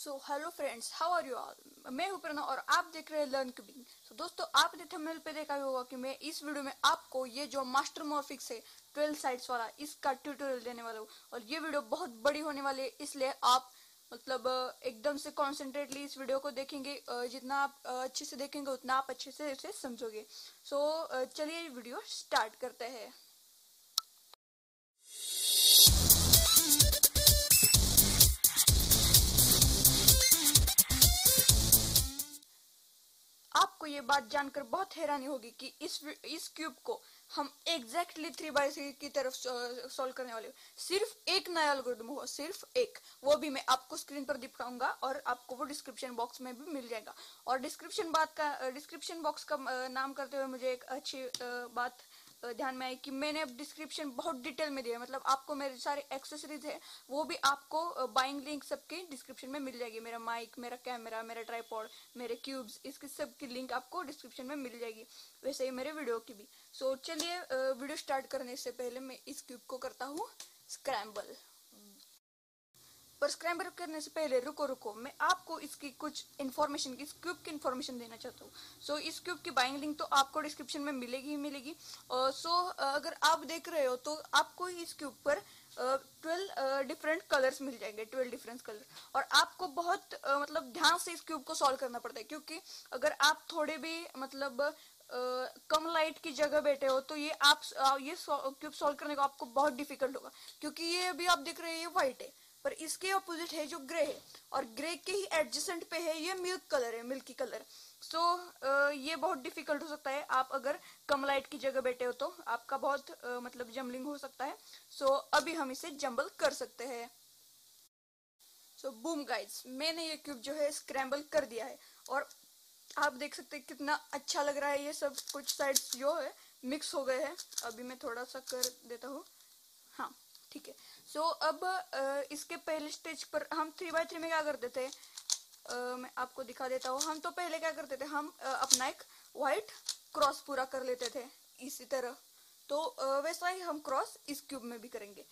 So hello friends, how are you all. मैं हूं प्रणव और आप देख रहे हैं लर्न क्यूबिंग। सो दोस्तों, आपने थंबनेल पे देखा ही होगा कि मैं इस वीडियो में आपको ये जो मास्टर मॉर्फिक्स है 12 साइड्स वाला, इसका ट्यूटोरियल देने वाला हूँ। और ये वीडियो बहुत बड़ी होने वाली है, इसलिए आप एकदम से कॉन्सेंट्रेटली इस वीडियो को देखेंगे। जितना आप अच्छे से देखेंगे उतना आप अच्छे से इसे समझोगे। सो चलिए वीडियो स्टार्ट करते हैं। आपको ये बात जानकर बहुत हैरानी होगी कि इस क्यूब को हम एग्जैक्टली 3x3 की तरफ सॉल्व करने वाले हो। सिर्फ एक नया एल्गोरिथम होगा, सिर्फ एक, वो भी मैं आपको स्क्रीन पर दिखाऊंगा और आपको वो डिस्क्रिप्शन बॉक्स में भी मिल जाएगा। और डिस्क्रिप्शन बॉक्स का नाम करते हुए मुझे एक अच्छी बात ध्यान में आई कि मैंने अब डिस्क्रिप्शन बहुत डिटेल में दिया है। मतलब आपको मेरे सारे एक्सेसरीज है वो भी आपको बाइंग लिंक सबके डिस्क्रिप्शन में मिल जाएगी। मेरा माइक, मेरा कैमरा, मेरा ट्राइपॉड, मेरे क्यूब्स, इसकी सब की लिंक आपको डिस्क्रिप्शन में मिल जाएगी, वैसे ही मेरे वीडियो की भी। सो चलिए वीडियो स्टार्ट करने से पहले मैं इस क्यूब को करता हूँ स्क्रैम्बल। पर स्क्रैम्बल करने से पहले रुको, मैं आपको इसकी कुछ इन्फॉर्मेशन, इस क्यूब की इन्फॉर्मेशन देना चाहता हूँ। सो इस क्यूब की बाइंग लिंक तो आपको डिस्क्रिप्शन में मिलेगी ही मिलेगी। अगर आप देख रहे हो तो आपको इस क्यूब पर 12 डिफरेंट कलर्स मिल जाएंगे, 12 डिफरेंट कलर। और आपको बहुत ध्यान से इस क्यूब को सॉल्व करना पड़ता है, क्योंकि अगर आप थोड़े भी कम लाइट की जगह बैठे हो तो ये क्यूब सॉल्व करने को आपको बहुत डिफिकल्ट होगा। क्योंकि ये अभी आप देख रहे हैं ये व्हाइट है, पर इसके ऑपोजिट है जो ग्रे है, और ग्रे के ही एडजेसेंट पे है ये मिल्क कलर है, मिल्की कलर। ये बहुत डिफिकल्ट हो सकता है। आप अगर कम लाइट की जगह बैठे हो तो आपका बहुत जम्बलिंग हो सकता है। अभी हम इसे जम्बल कर सकते हैं। बूम गाइस, मैंने ये क्यूब जो है स्क्रैम्बल कर दिया है और आप देख सकते हैं कितना अच्छा लग रहा है। ये सब कुछ साइड्स जो है मिक्स हो गए हैं। अभी मैं थोड़ा सा कर देता हूँ, हाँ ठीक है। अब इसके पहले स्टेज पर हम 3x3 में क्या करते थे, मैं आपको दिखा देता हूँ। हम तो पहले क्या करते थे, हम अपना एक व्हाइट क्रॉस पूरा कर लेते थे इसी तरह। वैसा ही हम क्रॉस इस क्यूब में भी करेंगे।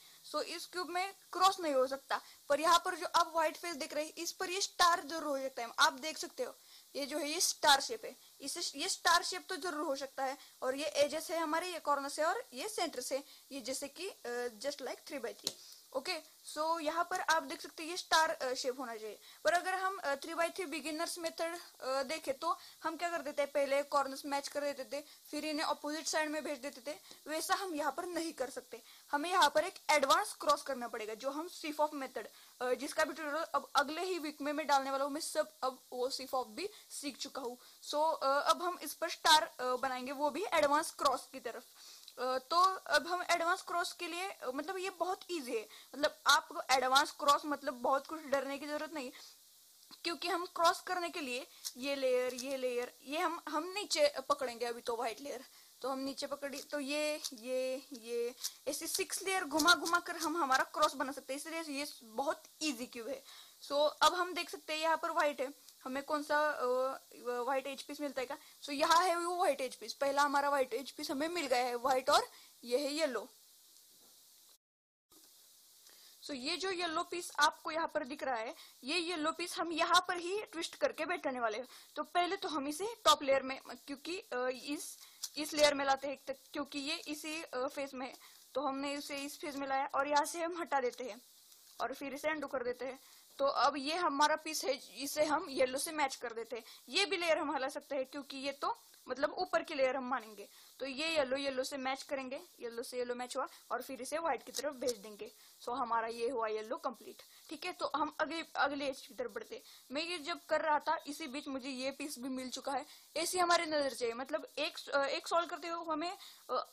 इस क्यूब में क्रॉस नहीं हो सकता, पर यहाँ पर जो आप व्हाइट फेस देख रहे हैं इस पर ये स्टार जरूर हो सकता है। आप देख सकते हो ये जो है ये स्टार शेप है, ये स्टार शेप तो जरूर हो सकता है। और ये एजेस है हमारे, ये कॉर्नर से और ये सेंटर से, ये जैसे कि जस्ट लाइक 3x3। ओके, यहाँ पर आप देख सकते हैं ये स्टार शेप होना चाहिए। पर अगर हम 3x3 बिगिनर्स मेथड देखें तो हम क्या कर देते हैं, पहले कॉर्नर्स मैच कर देते थे, फिर इन्हें अपोजिट साइड में भेज देते थे। वैसा हम यहाँ पर नहीं कर सकते। हमें यहाँ पर एक एडवांस क्रॉस करना पड़ेगा, जो हम सीफॉफ मेथड, जिसका भी ट्यूटोरियल अब अगले ही वीक में मैं डालने वाला हूँ। मैं सब अब वो सीफॉफ भी सीख चुका हूँ। अब हम इस पर स्टार बनाएंगे, वो भी एडवांस क्रॉस की तरफ। अब हम एडवांस क्रॉस के लिए ये बहुत इजी है। आपको एडवांस क्रॉस बहुत कुछ डरने की जरूरत नहीं, क्योंकि हम क्रॉस करने के लिए ये लेयर ये हम नीचे पकड़ेंगे। अभी तो व्हाइट लेयर तो हम नीचे पकड़ी, तो ये ऐसे 6 लेयर घुमा घुमा कर हम हमारा क्रॉस बना सकते हैं। इसलिए ये बहुत इजी क्यूब है। अब हम देख सकते हैं यहाँ पर व्हाइट है, हमें कौन सा व्हाइट एज पीस मिलता है का। यहाँ है वो व्हाइट एज पीस, पहला हमारा व्हाइट एज पीस हमें मिल गया है, व्हाइट, और ये है येलो। ये जो येलो पीस आपको यहाँ पर दिख रहा है, ये येलो पीस हम यहाँ पर ही ट्विस्ट करके बैठाने वाले हैं। तो पहले तो हम इसे टॉप लेयर में, क्योंकि इस लेयर में लाते हैं तक, क्योंकि ये इसी फेस में है, तो हमने इसे इस फेस में लाया और यहाँ से हम हटा देते हैं और फिर इसे अंडू कर देते हैं। तो अब ये हमारा पीस है, इसे हम येलो से मैच कर देते हैं। ये भी लेयर हम हटा सकते हैं, क्योंकि ये तो ऊपर की लेयर हम मानेंगे। तो ये येलो से मैच करेंगे, येलो से येलो मैच हुआ और फिर इसे व्हाइट की तरफ भेज देंगे। हमारा ये हुआ येलो कंप्लीट। ठीक है, तो हम अगले एज की तरफ बढ़ते। मैं ये जब कर रहा था इसी बीच मुझे ये पीस भी मिल चुका है। ऐसी हमारी नजर चाहिए, एक सॉल्व करते हुए हमें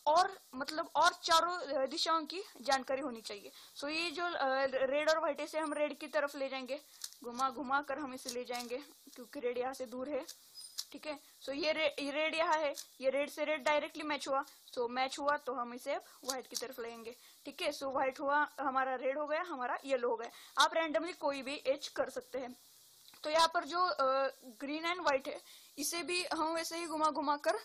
और चारों दिशाओं की जानकारी होनी चाहिए। ये जो रेड और व्हाइट, से हम रेड की तरफ ले जाएंगे, घुमा घुमा कर हम इसे ले जाएंगे, क्योंकि रेड यहाँ से दूर है। ठीक है, ये रेड यहाँ है, ये रेड से रेड डायरेक्टली मैच हुआ। मैच हुआ तो हम इसे अब व्हाइट की तरफ लेंगे। ठीक है, व्हाइट हुआ हमारा, रेड हो गया हमारा, येलो हो गया। आप रैंडमली कोई भी एज कर सकते हैं। तो यहाँ पर जो ग्रीन एंड व्हाइट है, इसे भी हम वैसे ही घुमा घुमा कर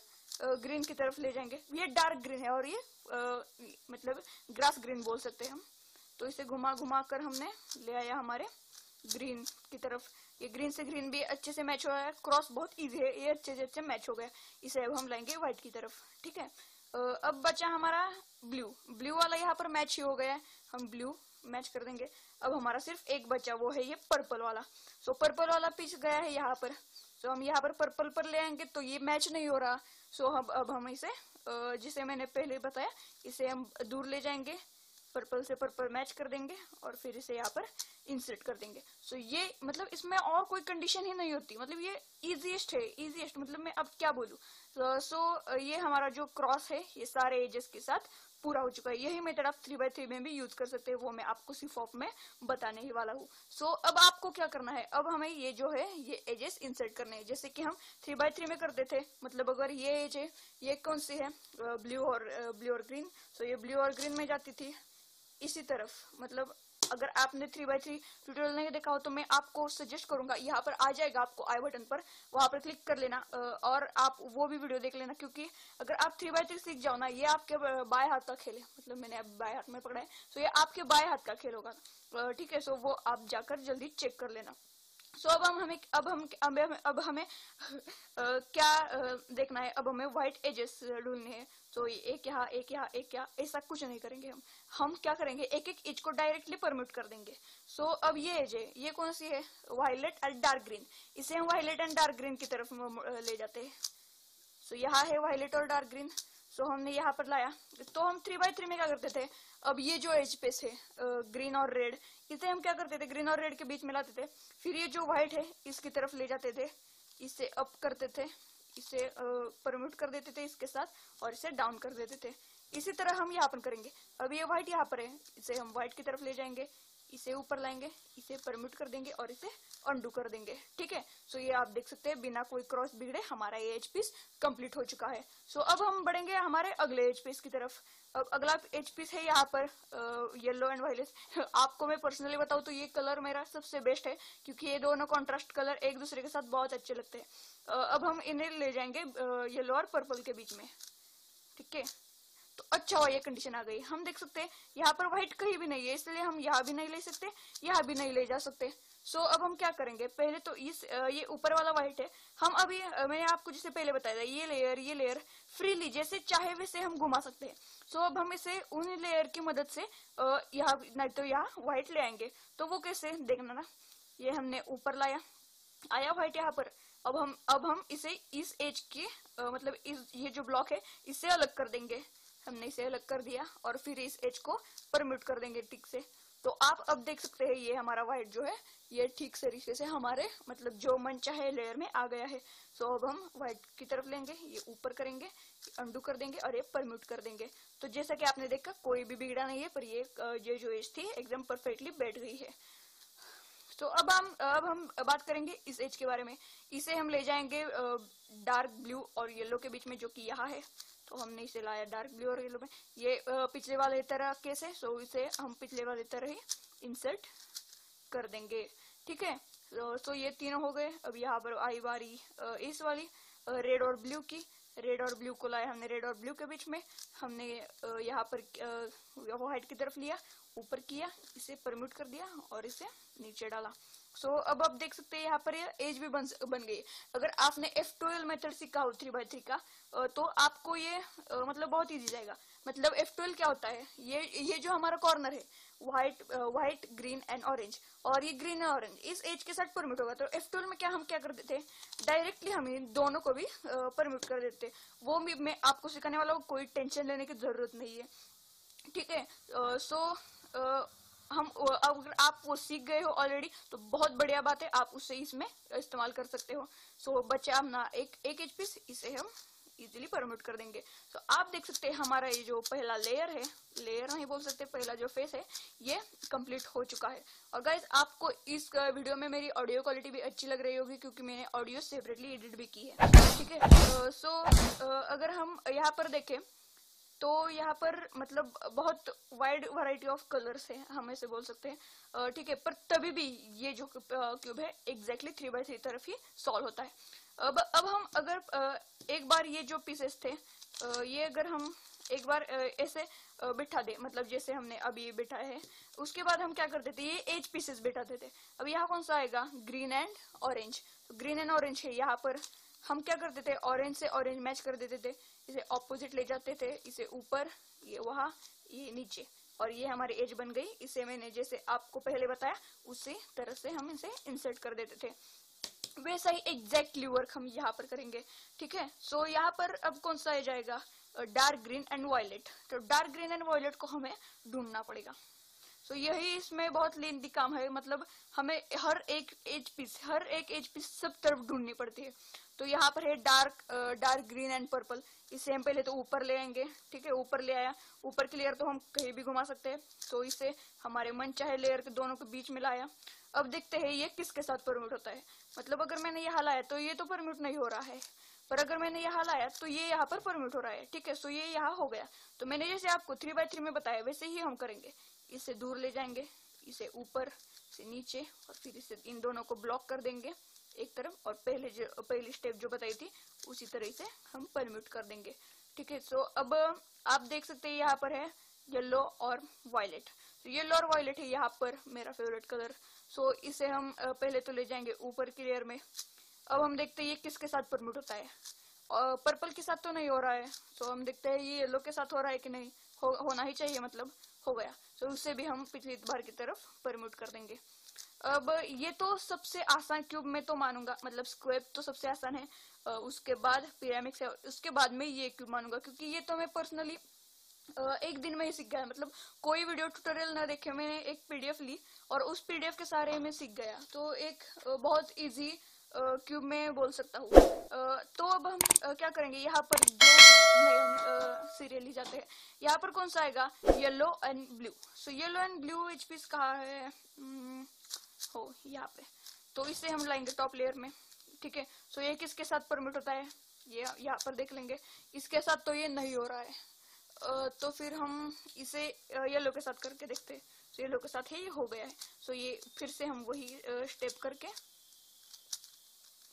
ग्रीन की तरफ ले जाएंगे। ये डार्क ग्रीन है और ये ग्रास ग्रीन बोल सकते हैं हम। तो इसे घुमा घुमा कर हमने ले आया हमारे ग्रीन की तरफ। ये ग्रीन से ग्रीन भी अच्छे से मैच हुआ है, क्रॉस बहुत इजी है, ये अच्छे से अच्छे मैच हो गया। इसे अब हम लाएंगे व्हाइट की तरफ, ठीक है। अब बचा हमारा ब्लू, ब्लू वाला यहाँ पर मैच ही हो गया है, हम ब्लू मैच कर देंगे। अब हमारा सिर्फ एक बचा, वो है ये पर्पल वाला। सो पर्पल वाला पीस गया है यहाँ पर, सो हम यहाँ पर पर्पल पर ले आएंगे तो ये मैच नहीं हो रहा। सो अब हम इसे जिसे मैंने पहले बताया, इसे हम दूर ले जाएंगे, पर्पल से पर्पल मैच कर देंगे और फिर इसे यहाँ पर इंसर्ट कर देंगे। सो ये मतलब इसमें और कोई कंडीशन ही नहीं होती, मतलब ये इजीएस्ट है, इजीएस्ट मतलब मैं अब क्या बोलूँ। सो ये हमारा जो क्रॉस है ये सारे एजेस के साथ पूरा हो चुका है। यही मेथड आप 3x3 में भी यूज कर सकते हैं, वो मैं आपको सिर्फ ऑफ में बताने ही वाला हूँ। सो अब आपको क्या करना है, अब हमें ये जो है ये एजेस इंसर्ट करने हैं, जैसे कि हम 3x3 में करते थे। मतलब अगर ये एज है, ये कौन सी है, ब्लू और ग्रीन, सो ये ब्लू और ग्रीन में जाती थी इसी तरफ। मतलब अगर आपने 3x3 ट्यूटोरियल नहीं देखा हो तो मैं आपको सजेस्ट करूंगा, यहाँ पर आ जाएगा आपको आई बटन पर, वहां पर क्लिक कर लेना और आप वो भी वीडियो देख लेना। क्योंकि अगर आप 3x3 सीख जाओ ना, ये आपके बाएं हाथ का खेल है, मतलब मैंने अब बाएं हाथ में पकड़ा है, सो ये आपके बाएं हाथ का खेल होगा, ठीक है। सो वो आप जाकर जल्दी चेक कर लेना। सो अब हमें क्या देखना है, अब हमें व्हाइट एजेस ढूंढने हैं। तो एक यहाँ एक यहाँ एक यहाँ, ऐसा कुछ नहीं करेंगे हम क्या करेंगे, एक एक एज को डायरेक्टली परम्यूट कर देंगे। सो अब ये एज है, ये कौन सी है, वायलेट एंड डार्क ग्रीन, इसे हम वायलेट एंड डार्क ग्रीन की तरफ ले जाते हैं। सो यहाँ है वायलेट और डार्क ग्रीन, सो हमने यहाँ पर लाया। तो हम 3x3 में क्या करते थे, अब ये जो एज पेस है ग्रीन और रेड, इसे हम क्या करते थे, ग्रीन और रेड के बीच में लाते थे। फिर ये जो व्हाइट है इसकी तरफ ले जाते थे, इसे अप करते थे, इसे परम्यूट कर देते थे इसके साथ और इसे डाउन कर देते थे। इसी तरह हम यहाँ पर करेंगे। अब ये व्हाइट यहाँ पर है, इसे हम व्हाइट की तरफ ले जाएंगे, इसे ऊपर लाएंगे, इसे परम्यूट कर देंगे और इसे अंडू कर देंगे, ठीक है। सो ये आप देख सकते हैं बिना कोई क्रॉस बिगड़े हमारा ये एज पीस कंप्लीट हो चुका है। सो अब हम बढ़ेंगे हमारे अगले एज पीस की तरफ। अब अगला एज पीस है यहाँ पर येलो एंड वायलेट। आपको मैं पर्सनली बताऊँ तो ये कलर मेरा सबसे बेस्ट है, क्योंकि ये दोनों कॉन्ट्रास्ट कलर एक दूसरे के साथ बहुत अच्छे लगते हैं। अब हम इन्हें ले जाएंगे येलो और पर्पल के बीच में, ठीक है। तो अच्छा हुआ ये कंडीशन आ गई, हम देख सकते हैं यहाँ पर व्हाइट कहीं भी नहीं है, इसलिए हम यहाँ भी नहीं ले सकते, यहाँ भी नहीं ले जा सकते। सो अब हम क्या करेंगे, पहले तो इस ये ऊपर वाला व्हाइट है, हम अभी मैंने आपको जैसे पहले बताया था, ये लेयर फ्रीली जैसे चाहे वैसे हम घुमा सकते हैं। सो अब हम इसे उन लेयर की मदद से यहाँ नहीं तो यहाँ व्हाइट ले आएंगे। तो वो कैसे देखना ना, ये हमने ऊपर लाया, आया व्हाइट यहाँ पर। अब हम इसे इस एज के मतलब ये जो ब्लॉक है इससे अलग कर देंगे। हमने इसे अलग कर दिया और फिर इस एज को परम्यूट कर देंगे ठीक से। तो आप अब देख सकते हैं ये हमारा व्हाइट जो है ये ठीक से तरीके से हमारे मतलब जो मन चाहे लेयर में आ गया है। सो अब हम व्हाइट की तरफ लेंगे, ये ऊपर करेंगे, अंडू कर देंगे और ये परम्यूट कर देंगे। तो जैसा कि आपने देखा कोई भी बिगड़ा नहीं है, पर ये जो एज थी एकदम परफेक्टली बैठ गई है। तो अब हम बात करेंगे इस एज के बारे में। इसे हम ले जाएंगे डार्क ब्लू और येलो के बीच में, जो कि यहाँ है। तो हमने इसे लाया डार्क ब्लू और येलो में, ये पिछले वाले तरह केस है, सो इसे हम पिछले वाले तरह ही इंसर्ट कर देंगे, ठीक है। तो ये तीनों हो गए। अब यहाँ पर आई बारी इस वाली रेड और ब्लू की। रेड और ब्लू को लाया हमने, रेड और ब्लू के बीच में हमने यहाँ पर व्हाइट की तरफ लिया, ऊपर किया, इसे परम्यूट कर दिया और इसे नीचे डाला। सो अब आप देख सकते हैं यहाँ पर ये एज भी बन गई। अगर आपने F12 मेथड सीखा हो 3x3 का तो आपको ये मतलब बहुत इजी जाएगा। मतलब F12 क्या होता है, ये जो हमारा कॉर्नर है व्हाइट ग्रीन एंड ऑरेंज, और ये ग्रीन एंड ऑरेंज इस एज के साथ परम्यूट होगा। तो F12 में हम क्या कर देते, डायरेक्टली हम इन दोनों को भी परम्यूट कर देते। वो भी मैं आपको सिखाने वाला हूँ, कोई टेंशन लेने की जरूरत नहीं है, ठीक है। हम अगर आप वो सीख गए हो ऑलरेडी तो बहुत बढ़िया बात है, आप उसे इसमें इस्तेमाल कर सकते हो। सो बचा अपना एक एज पीस, इसे हम इजीली परम्यूट कर देंगे। तो आप देख सकते हैं हमारा ये जो पहला लेयर है, लेयर नहीं बोल सकते, पहला जो फेस है ये कंप्लीट हो चुका है। और गाइज आपको इस वीडियो में मेरी ऑडियो क्वालिटी भी अच्छी लग रही होगी, क्योंकि मैंने ऑडियो सेपरेटली एडिट भी की है, ठीक है। सो अगर हम यहाँ पर देखें तो यहाँ पर मतलब बहुत वाइड वैरायटी ऑफ कलर्स है, हम ऐसे बोल सकते हैं, ठीक है। पर तभी भी ये जो क्यूब है एग्जैक्टली 3x3 तरफ ही सॉल्व होता है। अब हम अगर एक बार ये जो पीसेस थे ये अगर हम एक बार ऐसे बिठा दे, मतलब जैसे हमने अभी ये बिठाया है, उसके बाद हम क्या करते थे, ये एज पीसेस बिठाते थे। अब यहाँ कौन सा आएगा, green and orange. Green and orange है, यहाँ पर हम क्या करते थे, ऑरेंज से ऑरेंज मैच कर देते थे, इसे ऑपोजिट ले जाते थे, इसे ऊपर, ये वहां, ये नीचे, और ये हमारी एज बन गई। इसे मैंने जैसे आपको पहले बताया उसी तरह से हम इसे इंसर्ट कर देते थे। वैसा ही एग्जैक्टली वर्क हम यहाँ पर करेंगे। ठीक है, सो यहाँ पर अब कौन सा आ जाएगा, डार्क ग्रीन एंड वायलेट। तो डार्क ग्रीन एंड वायलेट को हमें ढूंढना पड़ेगा। सो यही इसमें बहुत लेंथी काम है, मतलब हमें हर एक एज पीस सब तरफ ढूंढनी पड़ती है। तो यहाँ पर है डार्क ग्रीन एंड पर्पल। इसे हम पहले तो ऊपर ले आएंगे। ठीक है, ऊपर ले आया, ऊपर की लेयर तो हम कहीं भी घुमा सकते हैं, तो इसे हमारे मन चाहे लेयर के दोनों के बीच में लाया। अब देखते हैं ये किसके साथ परम्यूट होता है, मतलब अगर मैंने यहाँ लाया तो ये तो परम्यूट नहीं हो रहा है, पर अगर मैंने यहाँ लाया तो ये यहाँ पर परम्यूट हो रहा है। ठीक है, सो ये यहाँ हो गया। तो मैंने जैसे आपको 3x3 में बताया वैसे ही हम करेंगे। इसे दूर ले जाएंगे, इसे ऊपर, इसे नीचे, और फिर इसे इन दोनों को ब्लॉक कर देंगे एक तरफ, और पहली स्टेप जो बताई थी उसी तरह से हम परम्यूट कर देंगे। ठीक है, सो अब आप देख सकते हैं यहाँ पर है येलो और वायलेट। तो येलो और वायलेट है यहाँ पर मेरा फेवरेट कलर। सो इसे हम पहले तो ले जाएंगे ऊपर की लेयर में। अब हम देखते हैं ये किसके साथ परम्यूट होता है, और पर्पल के साथ तो नहीं हो रहा है। तो हम देखते हैं ये येलो के साथ हो रहा है कि नहीं, होना ही चाहिए, मतलब हो गया। तो उससे भी हम पिछली बार की तरफ परम्यूट कर देंगे। अब ये तो सबसे आसान क्यूब में तो मानूंगा, मतलब स्क्वेयर तो सबसे आसान है, उसके बाद पिरामिड है, उसके बाद में ये क्यूब मानूंगा, क्योंकि ये तो मैं पर्सनली एक दिन में ही सीख गया। मतलब कोई वीडियो ट्यूटोरियल ना देखे, मैंने एक पीडीएफ ली और उस पीडीएफ के सारे में सीख गया। तो एक बहुत इजी क्यूब में बोल सकता हूँ। तो अब हम क्या करेंगे, यहाँ पर जो नहीं, हम सीरियली जाते हैं। यहाँ पर कौन सा आएगा, yellow and blue. So yellow and blue edge piece कहाँ है, हो यहाँ पे। तो इसे हम लाएंगे टॉप लेयर में। ठीक है, सो ये किसके साथ परमिट होता है, ये यहाँ पर देख लेंगे। इसके साथ तो ये नहीं हो रहा है, तो फिर हम इसे येलो के साथ करके देखते हैं। तो येलो के साथ ही हो गया है। सो ये फिर से हम वही स्टेप करके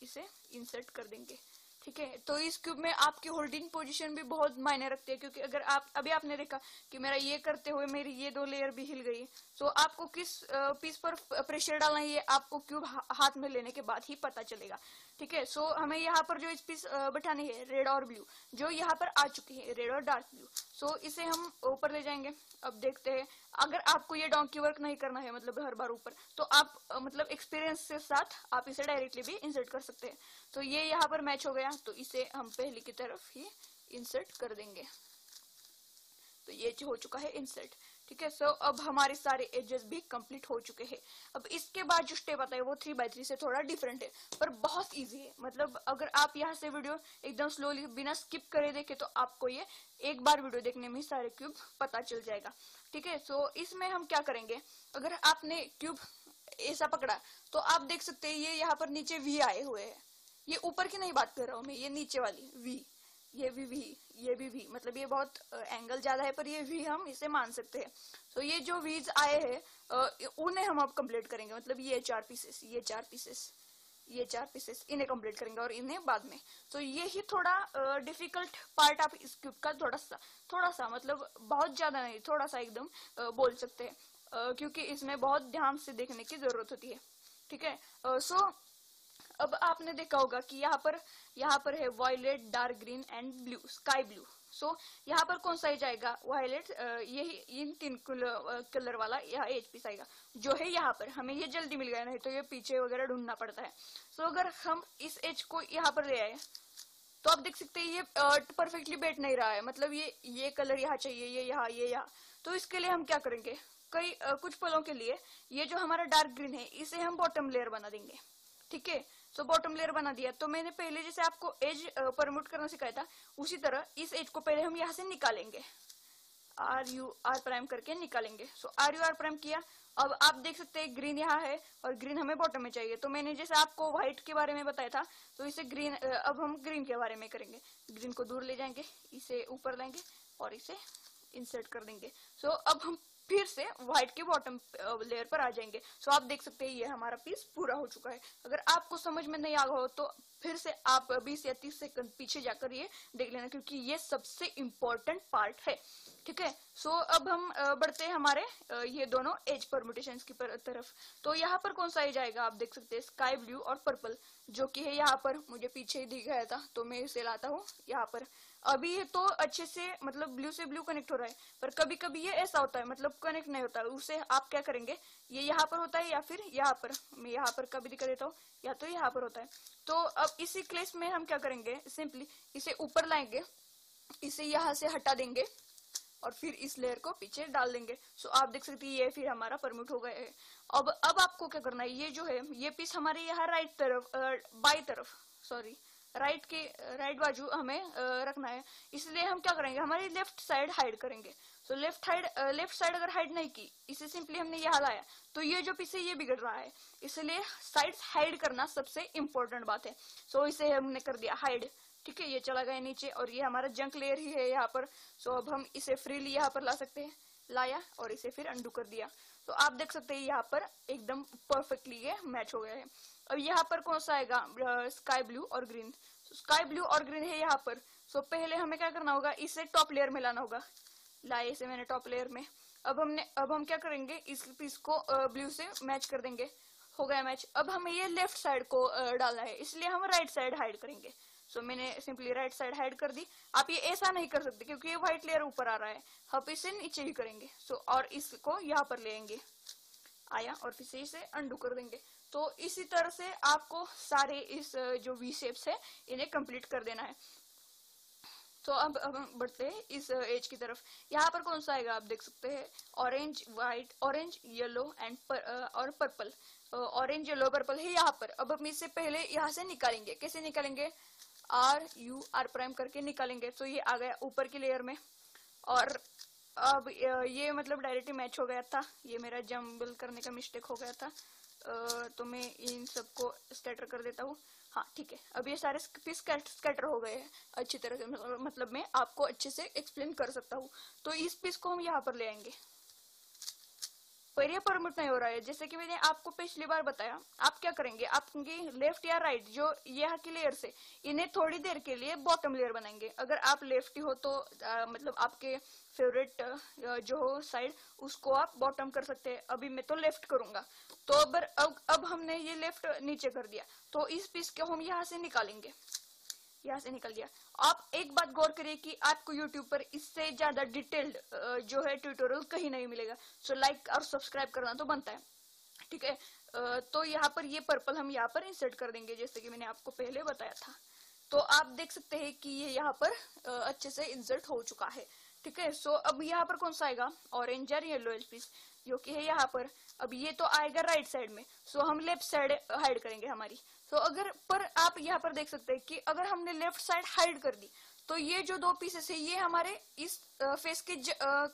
इसे इंसर्ट कर देंगे। ठीक है, तो इस क्यूब में आपकी होल्डिंग पोजीशन भी बहुत मायने रखती है, क्योंकि अगर आप अभी आपने देखा कि मेरा ये करते हुए मेरी ये दो लेयर भी हिल गई, तो आपको किस पीस पर प्रेशर डालना है ये आपको क्यूब हाथ में लेने के बाद ही पता चलेगा। ठीक है, सो हमें यहाँ पर जो इस पीस बैठानी है रेड और ब्लू, जो यहाँ पर आ चुकी है रेड और डार्क ब्लू, सो इसे हम ऊपर ले जाएंगे। अब देखते हैं, अगर आपको ये डोंकी वर्क नहीं करना है, मतलब हर बार ऊपर, तो आप मतलब एक्सपीरियंस के साथ आप इसे डायरेक्टली भी इंसर्ट कर सकते हैं। तो ये यहाँ पर मैच हो गया, तो इसे हम पहले की तरफ ही इंसर्ट कर देंगे। तो ये हो चुका है इंसर्ट। ठीक है, सो अब हमारे सारे एजेस भी कंप्लीट हो चुके हैं। अब इसके बाद जो स्टेप आता है वो 3x3 से थोड़ा डिफरेंट है, पर बहुत इजी है। मतलब अगर आप यहाँ से वीडियो एकदम स्लोली बिना स्किप करे देखे तो आपको ये एक बार वीडियो देखने में ही सारे क्यूब पता चल जाएगा। ठीक है, सो इसमें हम क्या करेंगे, अगर आपने क्यूब ऐसा पकड़ा तो आप देख सकते हैं ये यहाँ पर नीचे वी आए हुए हैं। ये ऊपर की नहीं बात कर रहा हूँ मैं, ये नीचे वाली वी, ये भी वी, ये भी वी, मतलब ये बहुत एंगल ज्यादा है पर ये वी हम इसे मान सकते हैं। तो ये जो वीज आए हैं उन्हें हम अब कंप्लीट करेंगे, मतलब ये 4 पीसेस, ये 4 पीसेस, ये 4 पीसेस, इन्हें कंप्लीट करेंगे और इन्हें बाद में। तो ये ही थोड़ा डिफिकल्ट पार्ट आप इस क्यूब का थोड़ा सा मतलब बहुत ज्यादा नहीं, थोड़ा सा एकदम बोल सकते हैं, क्योंकि इसमें बहुत ध्यान से देखने की जरूरत होती है। ठीक है, सो अब आपने देखा होगा कि यहाँ पर है violet, dark green and blue, sky blue. So यहाँ पर कौन सा एज आएगा, वायलेट, यही इन 3 कलर वाला यहाँ एज पीस आएगा, जो है यहाँ पर। हमें ये जल्दी मिल गया, नहीं तो ये पीछे वगैरह ढूंढना पड़ता है। सो अगर हम इस एज को यहाँ पर ले आए तो आप देख सकते हैं ये परफेक्टली बैठ नहीं रहा है, मतलब ये कलर यहाँ चाहिए, ये यहाँ। तो इसके लिए हम क्या करेंगे, कुछ पलों के लिए ये जो हमारा डार्क ग्रीन है इसे हम बॉटम लेयर बना देंगे। ठीक है, तो बॉटम लेयर बना दिया। तो मैंने पहले जैसे आपको एज परम्यूट करना सिखाया था, उसी तरह इस एज को पहले हम यहाँ से निकालेंगे, आर प्राइम करके निकालेंगे। सो आर प्राइम किया। अब आप देख सकते हैं ग्रीन यहाँ है और ग्रीन हमें बॉटम में चाहिए। तो मैंने जैसे आपको व्हाइट के बारे में बताया था, तो इसे ग्रीन, अब हम ग्रीन के बारे में करेंगे। ग्रीन को दूर ले जाएंगे, इसे ऊपर लाएंगे और इसे इंसर्ट कर देंगे। सो अब हम फिर से व्हाइट के बॉटम लेयर पर आ जाएंगे। सो आप देख सकते हैं ये हमारा पीस पूरा हो चुका है। अगर आपको समझ में नहीं आ रहा हो तो फिर से आप 20 या 30 सेकंड पीछे जाकर ये देख लेना, क्योंकि ये सबसे इम्पोर्टेंट पार्ट है। ठीक है। सो अब हम बढ़ते हैं हमारे ये दोनों एज परम्यूटेशंस की तरफ। तो यहाँ पर कौन सा एज आएगा, आप देख सकते हैं स्काई ब्लू और पर्पल, जो कि है यहाँ पर मुझे पीछे ही दिख गया था, तो मैं इसे लाता हूँ यहाँ पर। अभी ये तो अच्छे से मतलब ब्लू से ब्लू कनेक्ट हो रहा है, पर कभी कभी ये ऐसा होता है मतलब कनेक्ट नहीं होता है, उसे आप क्या करेंगे, ये यहाँ पर होता है या फिर यहाँ पर, मैं यहाँ पर कभी दिखा देता हूँ, या तो यहाँ पर होता है। तो अब इसी केस में हम क्या करेंगे, सिंपली इसे ऊपर लाएंगे, इसे यहाँ से हटा देंगे और फिर इस लेयर को पीछे डाल देंगे। सो आप देख सकते हैं ये फिर हमारा परम्यूट हो गया है। अब आपको क्या करना है, ये जो है ये पीस हमारे यहाँ राइट तरफ बाई तरफ सॉरी राइट बाजू हमें रखना है, इसलिए हम क्या करेंगे, हमारी लेफ्ट साइड हाइड करेंगे। सो लेफ्ट साइड अगर हाइड नहीं की, इसे सिंपली हमने यहाँ लाया, तो ये जो पीस है ये बिगड़ रहा है, इसलिए साइड हाइड करना सबसे इंपॉर्टेंट बात है। सो इसे हमने कर दिया हाइड, ठीक है, ये चला गया नीचे और ये हमारा जंक लेयर ही है यहाँ पर। सो अब हम इसे फ्रीली यहाँ पर ला सकते हैं, लाया और इसे फिर अंडू कर दिया। तो आप देख सकते हैं यहाँ पर एकदम परफेक्टली ये मैच हो गया है। अब यहाँ पर कौन सा आएगा, स्काई ब्लू और ग्रीन। स्काई ब्लू और ग्रीन है यहाँ पर। सो पहले हमें क्या करना होगा, इसे टॉप लेयर में लाना होगा, लाए इसे मैंने टॉप लेयर में। अब हम क्या करेंगे, इस पीस को ब्लू से मैच कर देंगे, हो गया मैच। अब हमें ये लेफ्ट साइड को डालना है, इसलिए हम राइट साइड हाइड करेंगे। सो मैंने सिंपली राइट साइड हाइड कर दी। आप ये ऐसा नहीं कर सकते क्योंकि ये व्हाइट लेयर ऊपर आ रहा है, हम इसे नीचे ही करेंगे। सो और इसको यहाँ पर ले आएंगे, आया और फिर से इसे अंडू कर देंगे। तो इसी तरह से आपको सारे इस जो वी शेप्स है इन्हें कंप्लीट कर देना है। तो अब हम बढ़ते हैं इस एज की तरफ। यहाँ पर कौन सा आएगा, आप देख सकते हैं orange white, orange yellow and और पर्पल। ऑरेंज येलो पर्पल है यहाँ पर। अब हम इससे पहले यहाँ से निकालेंगे, कैसे निकालेंगे, आर प्राइम करके निकालेंगे। तो ये आ गया ऊपर की लेयर में और अब ये मतलब डायरेक्टली मैच हो गया था, ये मेरा जम्बल करने का मिस्टेक हो गया था। तो मैं इन सबको स्कैटर कर देता हूँ। हाँ ठीक है, अब ये सारे पीस स्कैटर हो गए हैं अच्छी तरह से, मतलब मैं आपको अच्छे से एक्सप्लेन कर सकता हूँ। तो इस पीस को हम यहाँ पर ले आएंगे, पर ये परमिट नहीं हो रहा है। जैसे कि मैंने आपको पिछली बार बताया, आप क्या करेंगे, आपकी लेफ्ट या राइट जो यहाँ की लेयर से इन्हें थोड़ी देर के लिए बॉटम लेयर बनाएंगे। अगर आप लेफ्टी हो तो मतलब आपके फेवरेट जो हो साइड उसको आप बॉटम कर सकते हैं। अभी मैं तो लेफ्ट करूंगा। तो अब हमने ये लेफ्ट नीचे कर दिया, तो इस पीस को हम यहाँ से निकालेंगे, यहाँ से निकल गया। आप एक बात गौर करिए कि आपको YouTube पर इससे ज्यादा डिटेल्ड जो है ट्यूटोरियल कहीं नहीं मिलेगा। सो लाइक और सब्सक्राइब करना तो बनता है, ठीक है। तो यहाँ पर ये पर्पल हम यहाँ पर इंसर्ट कर देंगे, जैसे कि मैंने आपको पहले बताया था। तो आप देख सकते हैं कि ये यहाँ पर अच्छे से इंसर्ट हो चुका है, ठीक है। सो अब यहाँ पर कौन सा आएगा, ऑरेंज और येलो पीस जो कि है यहाँ पर। अब ये तो आएगा राइट साइड में, सो हम लेफ्ट साइड हाइड करेंगे हमारी। तो अगर पर आप यहाँ पर देख सकते हैं कि अगर हमने लेफ्ट साइड हाइड कर दी तो ये जो दो पीसेस है ये हमारे इस फेस के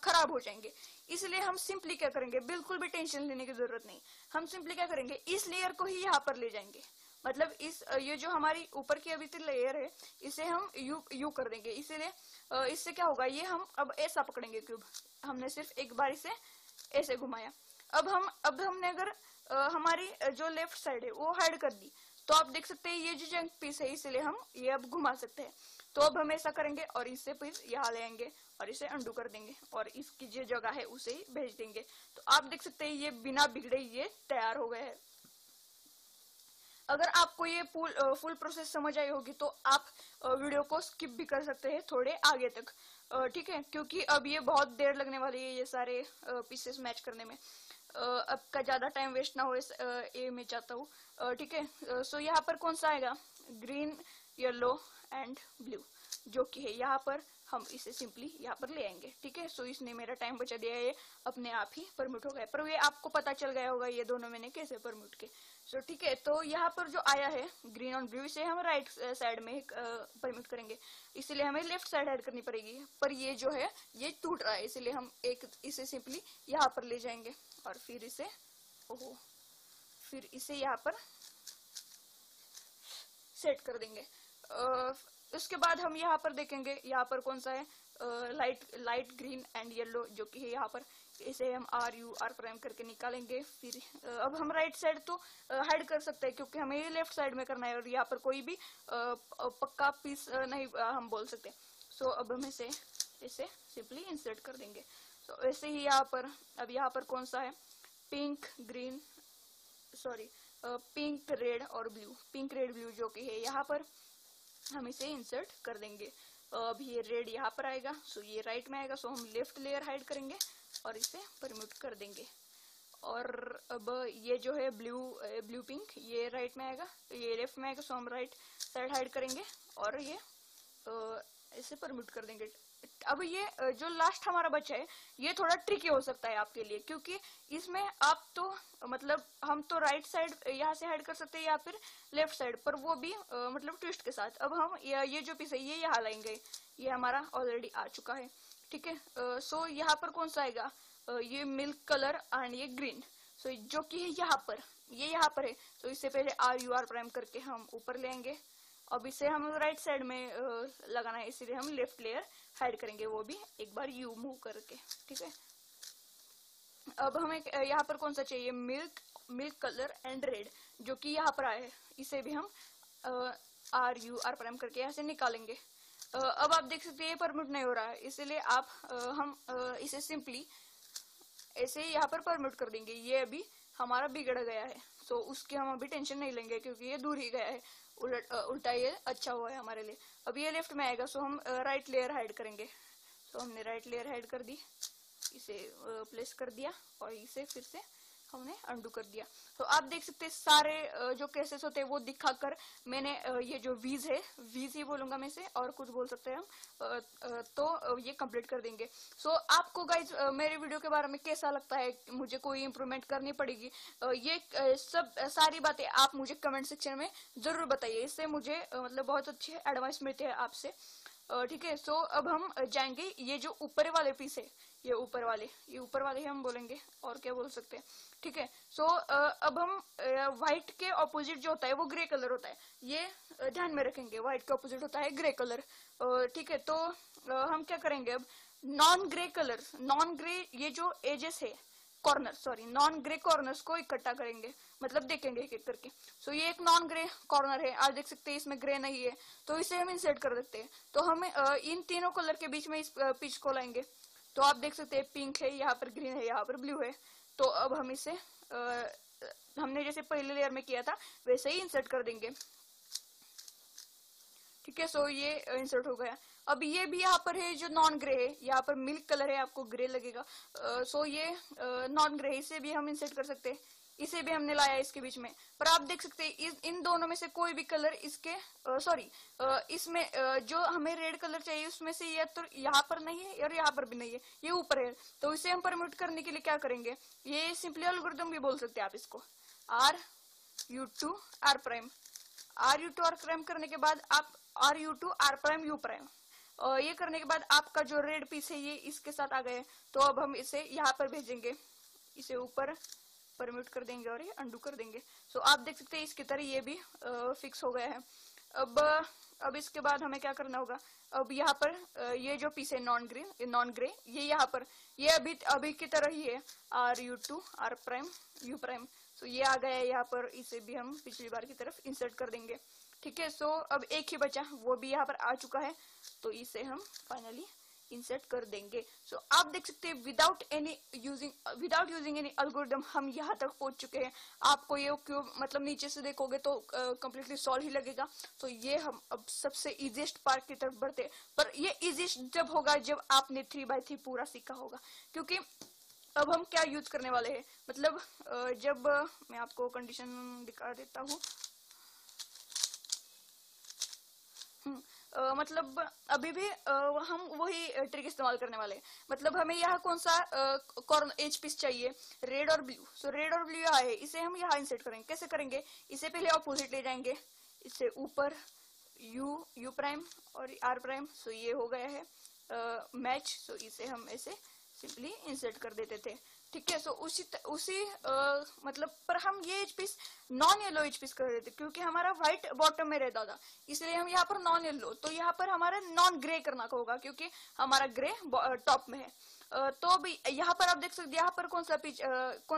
खराब हो जाएंगे। इसलिए हम सिंपली क्या करेंगे, बिल्कुल भी टेंशन लेने की जरूरत नहीं, हम सिंपली क्या करेंगे, इस लेयर को ही यहाँ पर ले जाएंगे। मतलब इस ये जो हमारी ऊपर की अभी तक लेयर है इसे हम यू कर देंगे। इसीलिए इससे क्या होगा, ये हम अब ऐसा पकड़ेंगे क्यूब, हमने सिर्फ एक बार इसे ऐसे घुमाया। अब हमने अगर हमारी जो लेफ्ट साइड है वो हाइड कर दी, तो आप देख सकते हैं ये जो जंक पीस है इसलिए हम ये अब घुमा सकते हैं। तो अब हम ऐसा करेंगे और इससे पीस यहाँ ले आएंगे और इसे अंडू कर देंगे और इसकी जो जगह है उसे ही भेज देंगे। तो आप देख सकते हैं ये बिना बिगड़े ये तैयार हो गए हैं। अगर आपको ये फुल प्रोसेस समझ आई होगी तो आप वीडियो को स्किप भी कर सकते हैं थोड़े आगे तक, ठीक है, क्योंकि अब ये बहुत देर लगने वाली है ये सारे पीसेस मैच करने में। अब का ज्यादा टाइम वेस्ट ना हो ये मैं चाहता हूँ, ठीक है। सो यहाँ पर कौन सा आएगा, ग्रीन येलो एंड ब्लू जो कि है यहाँ पर, हम इसे सिंपली यहाँ पर ले आएंगे, ठीक है। सो इसने मेरा टाइम बचा दिया है, ये अपने आप ही परम्यूट हो गया। पर ये आपको पता चल गया होगा ये दोनों मैंने कैसे परम्यूट के। सो ठीक है, तो यहाँ पर जो आया है ग्रीन और ब्लू से हम राइट साइड में परम्यूट करेंगे, इसलिए हमें लेफ्ट साइड ऐड करनी पड़ेगी। पर ये जो है ये टूट रहा है, इसलिए हम इसे सिंपली यहाँ पर ले जाएंगे और फिर इसे यहाँ पर सेट कर देंगे। उसके बाद हम यहाँ पर देखेंगे, यहाँ पर कौन सा है, लाइट ग्रीन एंड येलो जो कि है यहाँ पर। इसे हम आर प्राइम करके निकालेंगे। फिर अब हम राइट साइड तो हाइड कर सकते हैं क्योंकि हमें ये लेफ्ट साइड में करना है और यहाँ पर कोई भी पक्का पीस नहीं हम बोल सकते। सो अब हम इसे इसे सिंपली इंसर्ट कर देंगे। तो ऐसे ही यहाँ पर, अब यहाँ पर कौन सा है, pink green, sorry pink red और ब्लू, पिंक रेड ब्लू जो कि है यहाँ पर, हम इसे इंसर्ट कर देंगे। अब ये रेड यहाँ पर आएगा, सो ये राइट में आएगा, सो हम लेफ्ट लेयर हाइड करेंगे और इसे परम्यूट कर देंगे। और अब ये जो है ब्लू पिंक, ये राइट में आएगा, तो ये लेफ्ट में आएगा, सो हम राइट साइड हाइड करेंगे और ये इसे परम्यूट कर देंगे। अब ये जो लास्ट हमारा बचा है ये थोड़ा ट्रिकी हो सकता है आपके लिए, क्योंकि इसमें आप तो मतलब हम तो राइट साइड यहाँ से हाइड कर सकते हैं या फिर लेफ्ट साइड पर, वो भी मतलब ट्विस्ट के साथ। अब हम ये जो पीस है ये यहाँ लाएंगे, ये हमारा ऑलरेडी आ चुका है, ठीक है। सो यहाँ पर कौन सा आएगा, ये मिल्क कलर एंड ये ग्रीन, सो जो कि है यहाँ पर, ये यहाँ पर है, तो इससे पहले RUR प्राइम करके हम ऊपर ले आएंगे। अब इसे हम राइट साइड में लगाना है, इसीलिए हम लेफ्ट लेयर हाइड करेंगे, वो भी एक बार U मूव करके, ठीक है। अब हमें यहाँ पर कौन सा चाहिए, मिल्क कलर एंड रेड, जो कि यहाँ पर आया है, इसे भी हम RUR प्राइम करके यहाँ से निकालेंगे। अब आप देख सकते हैं ये परमिट नहीं हो रहा है, इसीलिए हम इसे सिंपली ऐसे यहाँ पर परमिट कर देंगे। ये अभी हमारा बिगड़ गया है, तो उसकी हम अभी टेंशन नहीं लेंगे क्योंकि ये दूर ही गया है, उल्टा ये अच्छा हुआ है हमारे लिए। अब ये लेफ्ट में आएगा, सो हम राइट लेयर हाइड करेंगे। तो हमने राइट लेयर हाइड कर दी, इसे प्लेस कर दिया और इसे फिर से हमने अंडू कर दिया। तो आप देख सकते हैं सारे जो केसेस होते हैं वो दिखाकर मैंने ये जो वीज है, वीज ही बोलूंगा मैं इसे, और कुछ बोल सकते हैं हम, तो ये कंप्लीट कर देंगे। सो आपको गाइज मेरे वीडियो के बारे में कैसा लगता है, मुझे कोई इम्प्रूवमेंट करनी पड़ेगी, ये सब सारी बातें आप मुझे कमेंट सेक्शन में जरूर बताइए, इससे मुझे मतलब बहुत अच्छे एडवाइस मिलते हैं आपसे, ठीक है। सो अब हम जाएंगे, ये जो ऊपर वाले पीस है, ये ऊपर वाले हम बोलेंगे, और क्या बोल सकते हैं, ठीक है। सो अब हम व्हाइट के ऑपोजिट जो होता है वो ग्रे कलर होता है, ये ध्यान में रखेंगे, व्हाइट के ऑपोजिट होता है ग्रे कलर, ठीक है। तो हम क्या करेंगे, अब नॉन ग्रे ये जो एजेस है, नॉन ग्रे कॉर्नर्स को इकट्ठा करेंगे, मतलब देखेंगे एक एक करके। सो ये एक नॉन ग्रे कॉर्नर है, आप देख सकते हैं इसमें ग्रे नहीं है, तो इसे हम इंसर्ट कर देते हैं। तो हमें इन तीनों कलर के बीच में इस पिच को लाएंगे। तो आप देख सकते हैं पिंक है, यहाँ पर ग्रीन है, यहाँ पर ब्लू है। तो अब हम इसे हमने जैसे पहले लेयर में किया था वैसे ही इंसर्ट कर देंगे, ठीक है। सो ये इंसर्ट हो गया। अब ये भी यहाँ पर है जो नॉन ग्रे है, यहाँ पर मिल्क कलर है, आपको ग्रे लगेगा, सो ये नॉन ग्रे, इसे भी हम इंसर्ट कर सकते हैं, इसे भी हमने लाया इसके बीच में। पर आप देख सकते हैं इन दोनों में से कोई भी कलर इसके इसमें जो हमें रेड कलर चाहिए उसमें से ये तो यहाँ पर नहीं है और यहाँ पर भी नहीं है, ये ऊपर है। तो इसे हम परम्यूट करने के लिए क्या करेंगे, ये सिंपली एल्गोरिथम भी बोल सकते हैं आप इसको, RU2R प्राइम करने के बाद आप RU2R प्राइम U प्राइम, ये करने के बाद आपका जो रेड पीस है ये इसके साथ आ गए। तो अब हम इसे यहाँ पर भेजेंगे, इसे ऊपर परम्यूट कर देंगे और ये अंडू कर देंगे। सो आप देख सकते हैं इसकी तरह ये भी फिक्स हो गया है। अब इसके बाद हमें क्या करना होगा, अब यहाँ पर ये जो पीस है नॉन ग्रे, ये यहाँ पर ये अभी की तरह ही है, RU2R prime U prime. So ये आ गया है यहाँ पर, इसे भी हम पिछली बार की तरफ इंसर्ट कर देंगे, ठीक है। सो अब एक ही बचा, वो भी यहाँ पर आ चुका है, तो इसे हम फाइनली इंसर्ट कर देंगे। सो आप देख सकते हैं विदाउट यूजिंग एनी एल्गोरिथम हम यहाँ तक पहुंच चुके हैं। आपको ये क्यों मतलब नीचे से देखोगे तो कंप्लीटली सॉल्व ही लगेगा। तो ये हम अब सबसे इजीएस्ट पार्ट की तरफ बढ़ते हैं, पर ये इजीएस्ट जब होगा जब आपने 3x3 पूरा सीखा होगा, क्योंकि अब हम क्या यूज करने वाले हैं, मतलब जब मैं आपको कंडीशन दिखा देता हूँ, मतलब अभी भी हम वही ट्रिक इस्तेमाल करने वाले हैं। मतलब हमें यहाँ कौन सा कॉर्नर एज पीस चाहिए, रेड और ब्लू। सो रेड और ब्लू यहाँ है, इसे हम यहाँ इंसर्ट करेंगे। कैसे करेंगे, इसे पहले ऑपोजिट ले जाएंगे, इससे ऊपर U प्राइम और R प्राइम। सो ये हो गया है मैच। सो इसे हम ऐसे सिंपली इंसर्ट कर देते थे, ठीक है। सो उसी मतलब पर हम ये edge piece non yellow edge piece कर देते क्योंकि हमारा व्हाइट बॉटम में रहता था, इसलिए हम यहाँ पर नॉन येलो, तो यहाँ पर हमारा नॉन ग्रे करना होगा क्योंकि हमारा ग्रे टॉप में है। तो भी यहाँ पर आप देख सकते हैं यहाँ पर कौन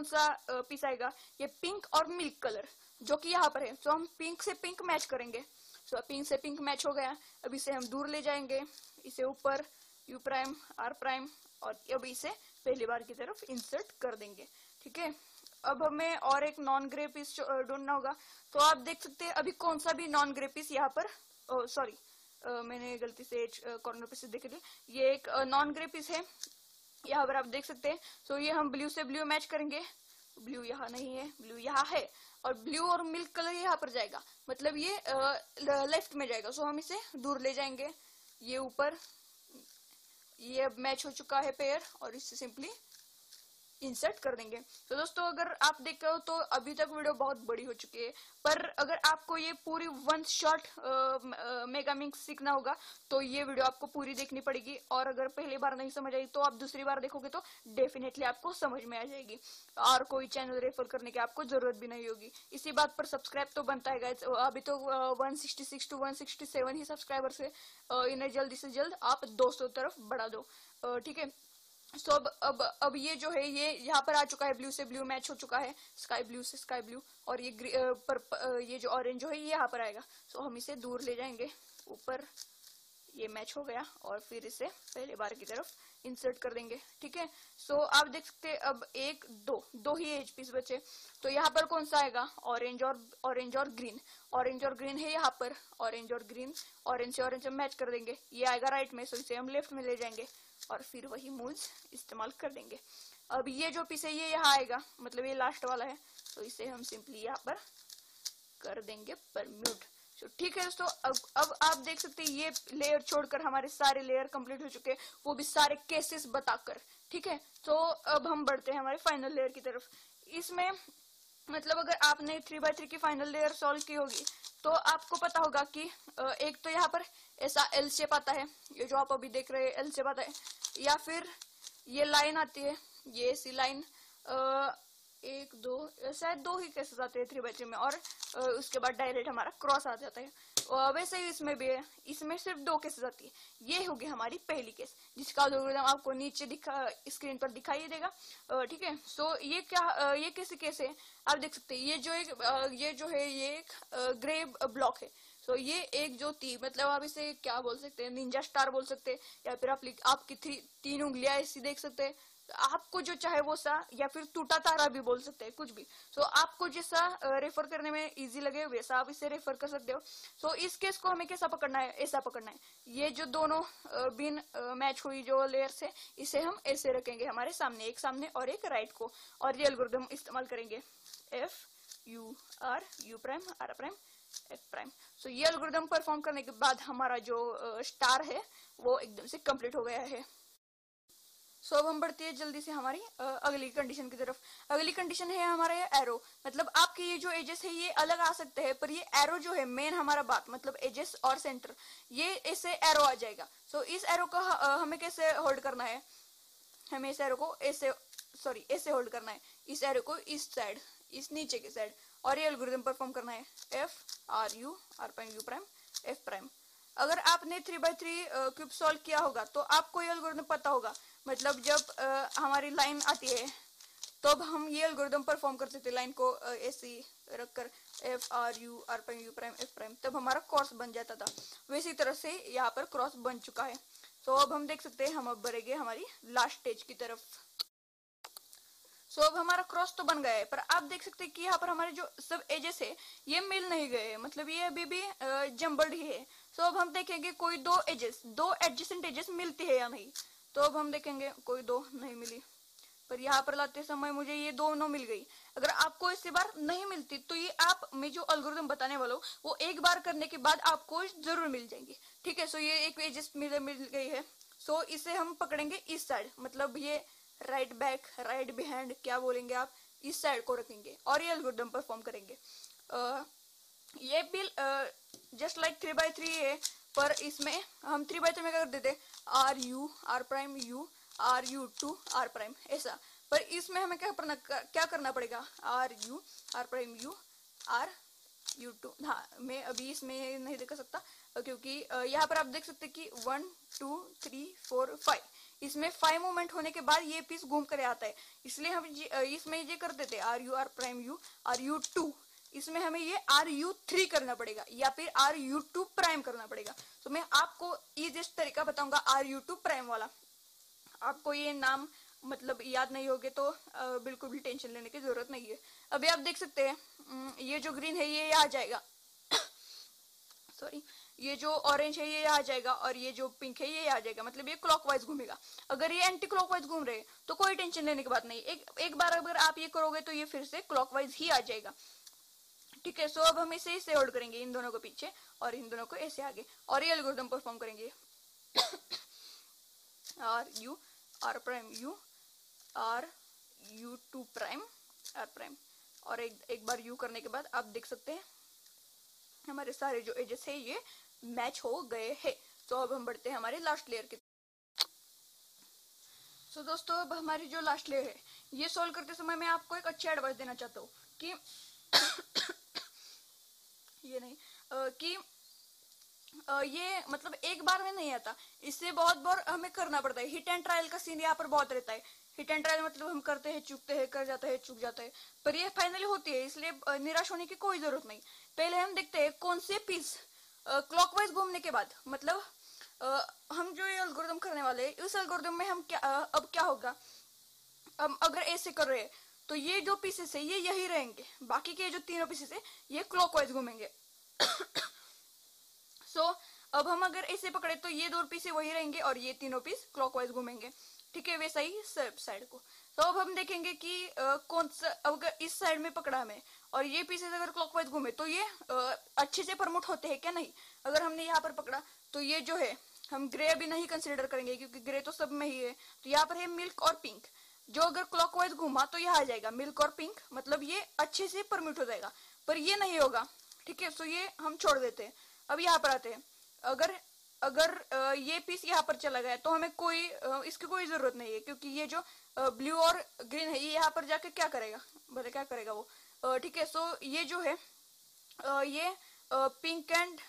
सा पीस आएगा, ये पिंक और मिल्क कलर जो कि यहाँ पर है। तो हम पिंक से पिंक मैच करेंगे। सो पिंक से पिंक मैच हो गया। अब इसे हम दूर ले जाएंगे, इसे ऊपर यू प्राइम आर प्राइम, और अब इसे पहली बार की तरफ इंसर्ट कर देंगे। ठीक है, अब हमें और एक नॉन ग्रे पीस ढूंढना होगा। तो आप देख सकते हैं अभी कौन सा भी नॉन ग्रे पीस यहाँ पर, सॉरी मैंने गलती से कॉर्नर पीस देख लिया, ये एक नॉन ग्रे पीस है, यहाँ पर आप देख सकते हैं। सो ये हम ब्लू से ब्लू मैच करेंगे, ब्लू यहाँ नहीं है, ब्लू यहाँ है, और ब्लू और मिल्क कलर यहाँ पर जाएगा, मतलब ये लेफ्ट में जाएगा। सो हम इसे दूर ले जाएंगे, ये ऊपर, ये अब मैच हो चुका है पेयर, और इसे सिंपली इंसर्ट कर देंगे। तो दोस्तों अगर आप देख रहे हो तो अभी तक वीडियो बहुत बड़ी हो चुकी है, पर अगर आपको ये पूरी वन शॉट मेगा मिक्स सीखना होगा तो ये वीडियो आपको पूरी देखनी पड़ेगी, और अगर पहली बार नहीं समझ आई तो आप दूसरी बार देखोगे तो डेफिनेटली आपको समझ में आ जाएगी, और कोई चैनल रेफर करने की आपको जरूरत भी नहीं होगी। इसी बात पर सब्सक्राइब तो बनता है गाइस, अभी तो 166 to 167 ही सब्सक्राइबर्स है, इन्हें जल्दी से जल्द आप 200 तरफ बढ़ा दो। ठीक है, सो अब ये जो है ये यहाँ पर आ चुका है, ब्लू से ब्लू मैच हो चुका है, स्काई ब्लू से स्काई ब्लू, और ये ये जो ऑरेंज जो है ये यहाँ पर आएगा। सो हम इसे दूर ले जाएंगे, ऊपर ये मैच हो गया, और फिर इसे पहले बार की तरफ इंसर्ट कर देंगे। ठीक है, सो आप देख सकते हैं अब एक दो ही एज पीस बचे, तो यहाँ पर कौन सा आएगा, ऑरेंज और ग्रीन, ऑरेंज और ग्रीन है यहाँ पर, ऑरेंज और ग्रीन, ऑरेंज से ऑरेंज मैच कर देंगे, ये आएगा राइट में, सो इसे हम लेफ्ट में ले जाएंगे, और फिर वही मूव्स इस्तेमाल कर देंगे। अब ये जो पीस है ये यहाँ आएगा, मतलब ये लास्ट वाला है, तो इसे हम सिंपली यहाँ पर कर देंगे परम्यूट। ठीक है दोस्तों, अब आप देख सकते हैं ये लेयर छोड़कर हमारे सारे लेयर कंप्लीट हो चुके हैं, वो भी सारे केसेस बताकर। ठीक है, तो अब हम बढ़ते हैं हमारे फाइनल लेयर की तरफ। इसमें मतलब अगर आपने 3x3 की फाइनल लेयर सॉल्व की होगी तो आपको पता होगा कि एक तो यहाँ पर ऐसा एल शेप आता है, ये जो आप अभी देख रहे हैं एल शेप आता है, या फिर ये लाइन आती है, ये ऐसी लाइन, एक दो शायद दो ही केसेस आते हैं 3x3 में, और उसके बाद डायरेक्ट हमारा क्रॉस आ जाता है। वैसे ही इसमें भी है, इसमें सिर्फ दो केसेस आती है। ये होगी हमारी पहली केस, जिसका एल्गोरिथम आपको नीचे स्क्रीन पर दिखाई देगा। ठीक है, सो ये क्या ये कैसी केस है आप देख सकते हैं, ये जो है ये एक ग्रे ब्लॉक है। सो ये एक जो मतलब आप इसे क्या बोल सकते हैं, निंजा स्टार बोल सकते हैं, या फिर आपकी तीन उंगलियां ऐसी देख सकते हैं, आपको जो चाहे वो सा, या फिर टूटा तारा भी बोल सकते हैं, कुछ भी। सो आपको जैसा रेफर करने में इजी लगे वैसा आप इसे रेफर कर सकते हो। सो इस केस को हमें कैसा पकड़ना है, ऐसा पकड़ना है, ये जो दोनों बिन मैच हुई जो लेयर्स है इसे हम ऐसे रखेंगे हमारे सामने, एक सामने और एक राइट को, और ये एल्गोरिथम इस्तेमाल करेंगे U prime R prime F prime. So ये एल्गोरिथम परफॉर्म करने के बाद हमारा जो स्टार है वो एकदम से कंप्लीट हो गया है। सो अब हम बढ़ते हैं जल्दी से हमारी अगली कंडीशन की तरफ। अगली कंडीशन है हमारा ये एरो, मतलब आपके ये जो एजेस है ये अलग आ सकते हैं, पर ये एरो जो है मेन हमारा बात, मतलब एजेस और सेंटर, ये ऐसे एरो आ जाएगा। सो इस एरो को हमें कैसे होल्ड करना है, हमें इस एरो को ऐसे होल्ड करना है, इस एरो को इस साइड, इस नीचे की साइड, और ये एल्गोरिथम परफॉर्म करना है आर प्राइम एफ प्राइम। अगर आपने 3x3 क्यूब सॉल्व किया होगा तो आपको ये एल्गोरिथम पता होगा, मतलब जब हमारी लाइन आती है तो अब हम ये एल्गोरिथम परफॉर्म करते थे, लाइन को ऐसी रखकर आर प्राइम एफ प्राइम, तब हमारा क्रॉस बन जाता था। वैसी तरह से यहाँ पर क्रॉस बन चुका है। तो अब हम देख सकते हैं हम अब बढ़ेंगे हमारी लास्ट स्टेज की तरफ। सो अब हमारा क्रॉस तो बन गया है, पर आप देख सकते हैं कि यहाँ पर हमारे जो सब एजेस है ये मिल नहीं गए, मतलब ये अभी भी जम्बल्ड ही है। सो अब हम देखेंगे कोई दो एडजेसेंट एजेस मिलती है या नहीं। तो अब हम देखेंगे कोई दो नहीं मिली, पर यहाँ पर लाते समय मुझे ये दोनों मिल गई। अगर आपको इस बार नहीं मिलती तो ये आप मैं जो एल्गोरिथम बताने वाला हूँ वो एक बार करने के बाद आपको जरूर मिल जाएंगी। ठीक है, सो ये एक एजेस मिल गई है। सो इसे हम पकड़ेंगे इस साइड, मतलब ये राइट बैक राइट बिहाइंड क्या बोलेंगे आप, इस साइड को रखेंगे और ये एल्गोरिथम परफॉर्म करेंगे। ये भी जस्ट लाइक 3x3 है, पर इसमें हम 3x3 में कर देते R prime U R U two R prime ऐसा, पर इसमें हमें क्या करना पड़ेगा, R prime U R U two. हाँ, मैं अभी इसमें नहीं दिखा सकता क्योंकि यहाँ पर आप देख सकते कि 1 2 3 4 5, इसमें 5 मूवमेंट होने के बाद ये पीस घूम कर आता है, इसलिए हम इसमें ये कर देते R prime U R U two. इसमें हमें ये RU3 करना पड़ेगा या फिर RU2 प्राइम करना पड़ेगा। तो मैं आपको इजीएस्ट तरीका बताऊंगा RU2 प्राइम वाला। आपको ये नाम मतलब याद नहीं होगे तो बिल्कुल भी टेंशन लेने की जरूरत नहीं है। अभी आप देख सकते हैं ये जो ग्रीन है ये आ जाएगा सॉरी, ये जो ऑरेंज है ये आ जाएगा और ये जो पिंक है ये आ जाएगा, मतलब ये क्लॉकवाइज घूमेगा। अगर ये एंटी क्लॉकवाइज घूम रहे तो कोई टेंशन लेने की बात नहीं, एक बार अगर आप ये करोगे तो ये फिर से क्लॉकवाइज ही आ जाएगा। ठीक है, सो अब हम इसे ऐसे होल्ड करेंगे, इन दोनों को पीछे और इन दोनों को ऐसे आगे, और ये एल्गोरिथम परफॉर्म करेंगे RU R prime U RU2 prime R prime, और एक बार U करने के बाद आप देख सकते हैं हमारे सारे जो एजेस है ये मैच हो गए हैं। तो अब हम बढ़ते हैं हमारे लास्ट लेयर की। सो दोस्तों अब हमारी जो लास्ट लेयर है ये सॉल्व करते समय मैं आपको एक अच्छी एडवाइस देना चाहता हूँ कि ये नहीं कि ये मतलब एक बार में नहीं आता, इससे बहुत बार हमें करना पड़ता है। हिट एंड ट्रायल का सीन यहाँ पर बहुत रहता है। हिट एंड ट्रायल मतलब हम करते हैं, चूकते हैं, कर जाता है, चूक जाता है, पर ये फाइनली होती है, इसलिए निराश होने की कोई जरूरत नहीं। पहले हम देखते हैं कौन से पीस क्लॉकवाइज घूमने के बाद, मतलब हम जो ये एल्गोरिथम करने वाले हैं उस एल्गोरिथम में हम क्या अब क्या होगा, हम अगर ऐसे कर रहे हैं तो ये जो पीसेस है ये यही रहेंगे, बाकी के जो तीनों पीसेस है ये क्लॉकवाइज घूमेंगे। सो अब हम अगर ऐसे पकड़े तो ये दो पीस वही रहेंगे और ये तीनों पीस क्लॉकवाइज घूमेंगे। ठीक है, वैसा ही सब साइड को। तो अब हम देखेंगे कि कौन सा, अगर इस साइड में पकड़ा हमें और ये पीसेस अगर क्लॉकवाइज घूमे तो ये अच्छे से प्रमोट होते हैं क्या नहीं। अगर हमने यहाँ पर पकड़ा तो ये जो है हम ग्रे अभी नहीं कंसिडर करेंगे क्योंकि ग्रे तो सब में ही है। तो यहाँ पर है मिल्क और पिंक, जो अगर क्लॉकवाइज घूमा तो यहाँ आ जाएगा मिल्क और पिंक, मतलब ये अच्छे से परमिट हो जाएगा, पर ये नहीं होगा। ठीक है, सो ये हम छोड़ देते हैं। अब यहाँ पर आते हैं, अगर ये पीस यहाँ पर चला गया तो हमें कोई इसकी कोई जरूरत नहीं है, क्योंकि ये जो ब्लू और ग्रीन है ये यहाँ पर जाके क्या करेगा, बता क्या करेगा वो। ठीक है, सो ये जो है ये पिंक एंड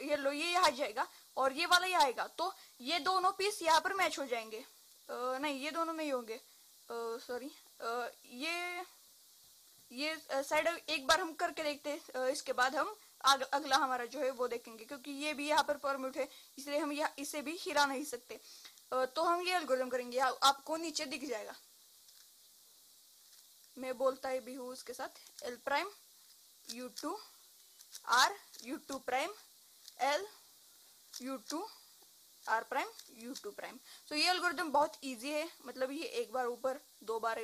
येलो ये यहाँ जाएगा और ये वाला यहाँ आएगा, तो ये दोनों पीस यहाँ पर मैच हो जाएंगे। नहीं, ये दोनों नहीं होंगे, सॉरी, ये साइड एक बार हम करके देखते हैं, इसके बाद हम अगला हमारा जो है वो देखेंगे, क्योंकि ये भी यहाँ पर परमिट है इसलिए हम यहाँ इसे भी हिला नहीं सकते। तो हम ये एल्गोरिथम करेंगे, आपको नीचे दिख जाएगा, मैं बोलता ही भी हूँ उसके साथ, L prime U2 R U2 prime L U2 R prime U2 prime. तो ये एल्गोरिथम बहुत इजी है, मतलब ये एक बार ऊपर दो बार,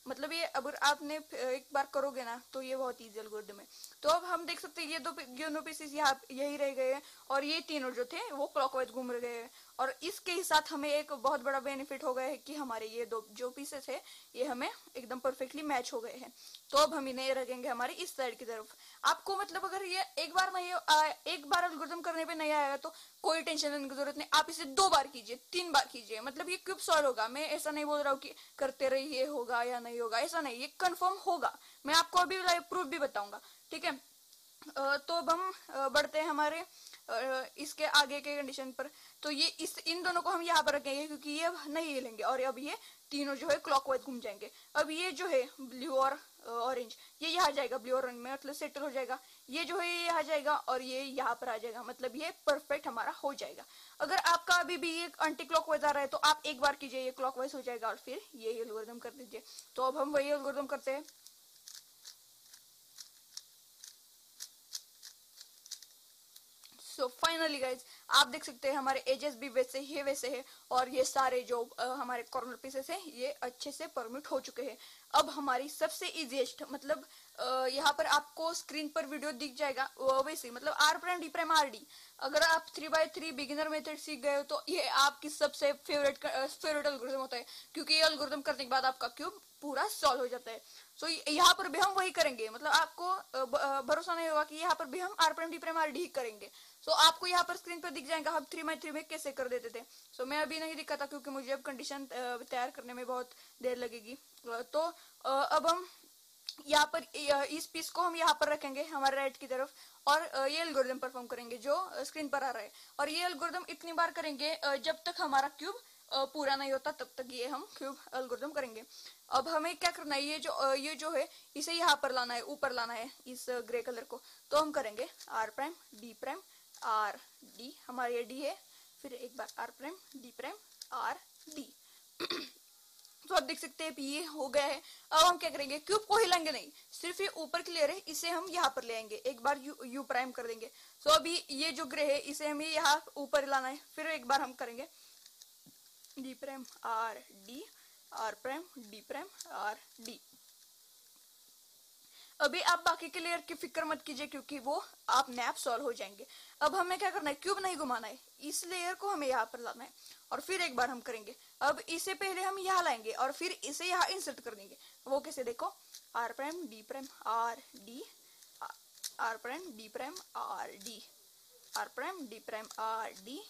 मतलब ये अगर आपने एक बार करोगे ना तो ये बहुत इजी एल्गोरिथम है। तो अब हम देख सकते हैं ये दोनों पीसेस यहाँ यही रह गए हैं और ये तीनों जो थे वो क्लॉकवाइज घूम रहे हैं, और इसके साथ हमें एक बहुत बड़ा बेनिफिट हो गया है कि हमारे ये दो जो पीसेस है ये हमें एकदम परफेक्टली मैच हो गए हैं। तो अब हम इन्हें रखेंगे हमारे इस साइड की तरफ। आपको मतलब अगर ये एक बार एल्गोरिथम करने पे नहीं आएगा तो कोई टेंशन लेने की जरूरत नहीं, आप इसे 2 बार कीजिए, 3 बार कीजिए, मतलब ये क्यूब सॉल्व होगा। मैं ऐसा नहीं बोल रहा हूँ कि करते रहिए होगा या नहीं होगा, ऐसा नहीं, ये कंफर्म होगा। मैं आपको अभी लाइव प्रूफ भी बताऊंगा। ठीक है, तो अब हम बढ़ते हैं हमारे इसके आगे के कंडीशन पर। तो ये इन दोनों को हम यहाँ पर रखेंगे क्योंकि ये नहीं हिलेंगे और अब ये तीनों जो है क्लॉकवाइज घूम जाएंगे। अब ये जो है ब्लू और ऑरेंज ये यहाँ जाएगा, ब्लू और ऑरेंज में मतलब सेटल हो जाएगा। ये जो है ये यहाँ जाएगा और ये यहाँ पर आ जाएगा, मतलब ये परफेक्ट हमारा हो जाएगा। अगर आपका अभी भी ये एंटी क्लॉकवाइज आ रहा है तो आप एक बार कीजिए, ये क्लॉकवाइज हो जाएगा और फिर ये एल्गोरिथम कर दीजिए। तो अब हम वही एल्गोरिथम करते हैं। सो फाइनली गाइज आप देख सकते हैं हमारे एजेस भी वैसे है और ये सारे जो हमारे कॉर्नर पीसेस हैं ये अच्छे से परमिट हो चुके हैं। अब हमारी सबसे इजीएस्ट, मतलब यहाँ पर आपको स्क्रीन पर वीडियो दिख जाएगा वैसे, मतलब R prime D prime RD। अगर आप 3x3 बिगिनर मेथड सीख गए हो तो ये आपकी सबसे फेवरेट एल्गोरिथम होता है, क्योंकि ये एल्गोरिथम करने के बाद आपका क्यूब पूरा सॉल्व हो जाता है। सो यहाँ पर भी हम वही करेंगे, मतलब आपको भरोसा नहीं होगा कि यहाँ पर भी हम R prime D prime RD ही करेंगे। सो आपको यहाँ पर स्क्रीन पर दिख जाएगा हम 3x3 में कैसे कर देते थे। सो मैं अभी नहीं दिखाता क्योंकि मुझे अब कंडीशन तैयार करने में बहुत देर लगेगी। तो अब हम यहाँ पर इस पीस को हम यहाँ पर रखेंगे हमारे राइट की तरफ और ये एल्गोरिथम परफॉर्म करेंगे जो स्क्रीन पर आ रहा है। और ये एल्गोरिथम इतनी बार करेंगे जब तक हमारा क्यूब पूरा नहीं होता तब तक ये हम क्यूब एल्गोरिथम करेंगे। अब हमें क्या करना है, ये जो है इसे यहाँ पर लाना है, ऊपर लाना है इस ग्रे कलर को। तो हम करेंगे R prime D prime R D, हमारा ये डी है, फिर एक बार R prime D prime R D. तो आप देख सकते हैं ये हो गया है। अब हम क्या करेंगे, क्यूब को हिलाएंगे नहीं, सिर्फ ये ऊपर की लेयर है इसे हम यहाँ पर ले आएंगे, एक बार यू प्राइम कर देंगे। तो अभी ये जो ग्रे है इसे हमें यहाँ ऊपर लाना है, फिर एक बार हम करेंगे D prime R D, R prime D prime R D. अभी आप बाकी के लेयर की फिक्र मत कीजिए क्योंकि वो आपने आप सॉल्व हो जाएंगे। अब हमें क्या करना है, क्यूब नहीं घुमाना है, इस लेयर को हमें यहाँ पर लाना है और फिर एक बार हम करेंगे। अब इसे पहले हम यहाँ लाएंगे और फिर इसे यहाँ इंसर्ट कर देंगे। वो कैसे, देखो R prime D prime R D, R prime D prime R D, R prime D prime R D,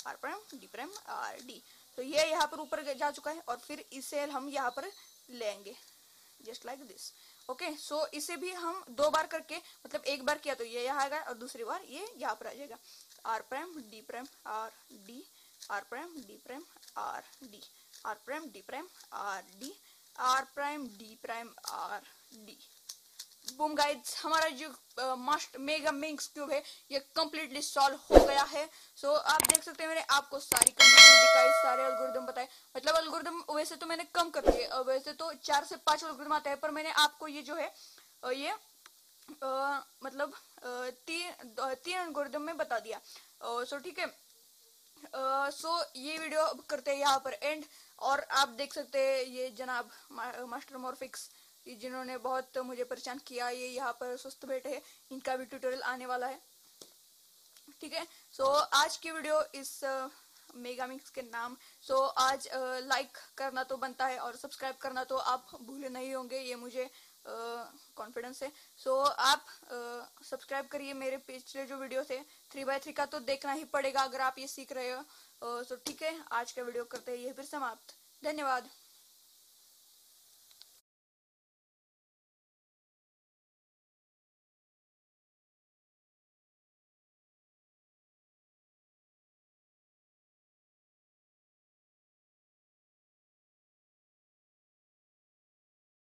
R prime D prime R D. तो ये यहाँ पर ऊपर जा चुका है और फिर इसे हम यहाँ पर लेंगे जस्ट लाइक दिस। ओके, सो इसे भी हम दो बार करके, मतलब एक बार किया तो ये यहाँ आएगा और दूसरी बार ये यहाँ पर आ जाएगा। R prime D prime R D, R prime D prime R D, R prime D prime R D, R prime D prime R D. Boom guys, हमारा जो मास्टर मेगा मिंक्स क्यूब है ये कम्प्लीटली सॉल्व हो गया है। सो आप देख सकते हैं मैंने आपको सारी कंडीशन दिखाई, सारे एल्गोरिदम बताए। मतलब एल्गोरिदम वैसे तो मैंने कम कर दिए, वैसे तो 4 से 5 एल्गोरिदम आते हैं, पर मैंने आपको ये जो है ये मतलब तीन एल्गोरिदम में बता दिया। सो ठीक है, सो ये वीडियो अब करते हैं यहाँ पर एंड। और आप देख सकते हैं ये जनाब मास्टर मॉर्फिक्स, जिन्होंने बहुत मुझे परेशान किया, ये यहाँ पर सुस्त बैठे हैं, इनका भी ट्यूटोरियल आने वाला है। ठीक है, सो आज की वीडियो इस मेगा मिक्स के नाम। सो आज लाइक करना तो बनता है और सब्सक्राइब करना तो आप भूले नहीं होंगे, ये मुझे कॉन्फिडेंस है। सो आप सब्सक्राइब करिए। मेरे पिछले जो वीडियो थे 3x3 का तो देखना ही पड़ेगा अगर आप ये सीख रहे हो। सो ठीक है, आज का वीडियो करते हैं ये फिर समाप्त। धन्यवाद।